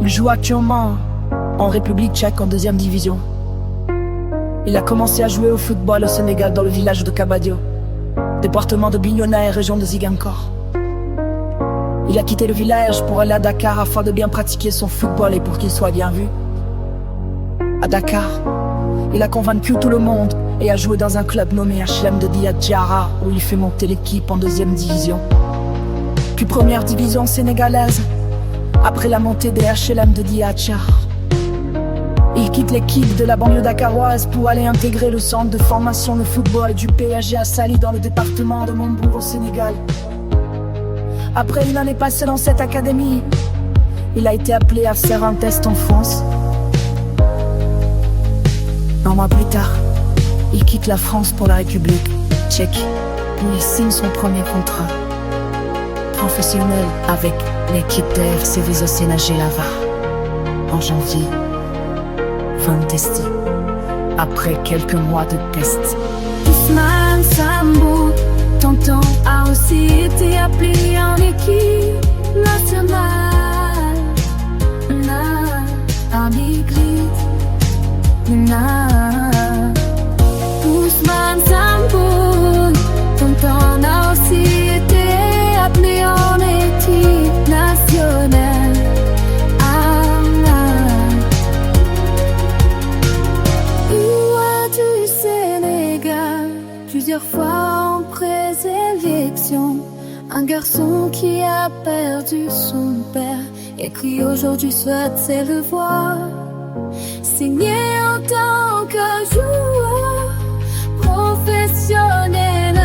Il joue actuellement en République tchèque en 2e division. Il a commencé à jouer au football au Sénégal dans le village de Kabadio, département de Bignona et région de Ziguinchor. Il a quitté le village pour aller à Dakar afin de bien pratiquer son football et pour qu'il soit bien vu. À Dakar, il a convaincu tout le monde et a joué dans un club nommé HLM de Diadjara où il fait monter l'équipe en 2e division, puis 1re division sénégalaise. Après la montée des HLM de Diadjara, il quitte l'équipe de la banlieue dakaroise pour aller intégrer le centre de formation de football du PSG à Saly dans le département de Montbourg au Sénégal. Après une année passée dans cette académie, il a été appelé à faire un test en France. Un mois plus tard, il quitte la France pour la République tchèque où il signe son premier contrat professionnel avec l'équipe de FC Vizocena-Gelava en janvier 2020, après quelques mois de tests. Ousmane Sambou, tonton, a aussi été appelé en équipe nationale. Ousmane Sambou, tonton, a aussi été appelé en équipe nationale. Du Sénégal, plusieurs fois en présélection. Un garçon qui a perdu son père et qui aujourd'hui souhaite s'élever. Signé en tant que joueur professionnel,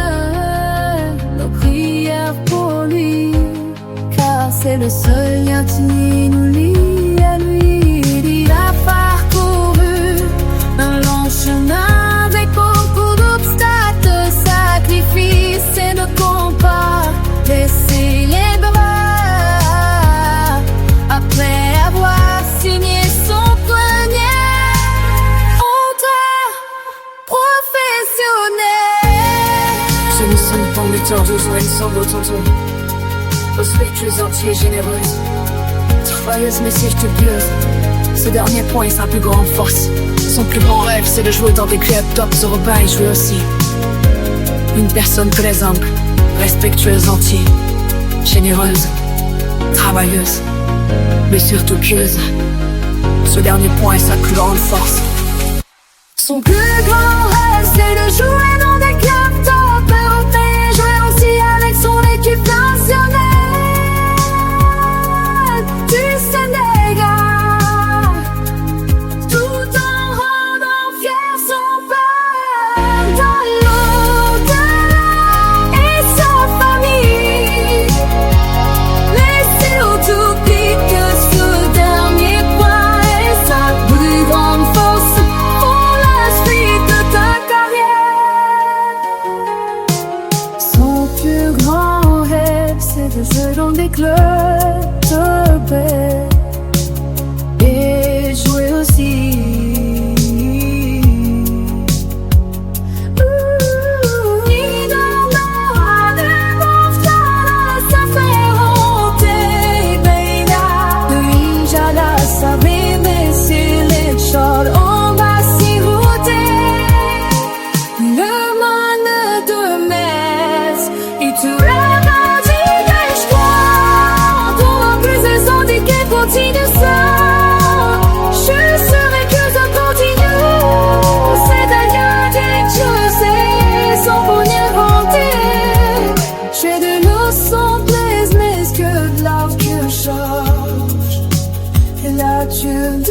nos prières pour lui, car c'est le seul lien qui nous lie à lui. Il a parcouru un long chemin avec beaucoup d'obstacles, de sacrifices et de combats. Laissez les bras après avoir signé son premier contrat professionnel. Ce ne sont pas metteurs de joie ensemble au tonton. Respectueuse, entière, généreuse, travailleuse mais studieuse. Ce dernier point est sa plus grande force. Son plus grand rêve, c'est de jouer dans des clubs top européens et jouer aussi. Une personne très humble, respectueuse, entière, généreuse, travailleuse, mais surtout pieuse. Ce dernier point est sa plus grande force. Son plus grand rêve, c'est de jouer dans des clubs top européens, jouer aussi avec son équipe nationale du Sénégal, tout en rendant fier son père dans l'au-delà et sa famille. Mais surtout que ce dernier point est sa plus grande force pour la suite de ta carrière. Son plus grand rêve, c'est de jouer dans des clubs de paix et jouer aussi. Il donnera des montagnes, ça fait monter, baina. De Injala, ça mais c'est les chauds, on va s'y router. Le manne de Metz, et tu rêves des choix. Pour plus les handicapés, continue ça. Je serai que ça continue. C'est d'ailleurs des choses et sans venir vanter. J'ai de l'eau sans plaise, mais ce que de l'arbre que je change. Et là tu me dis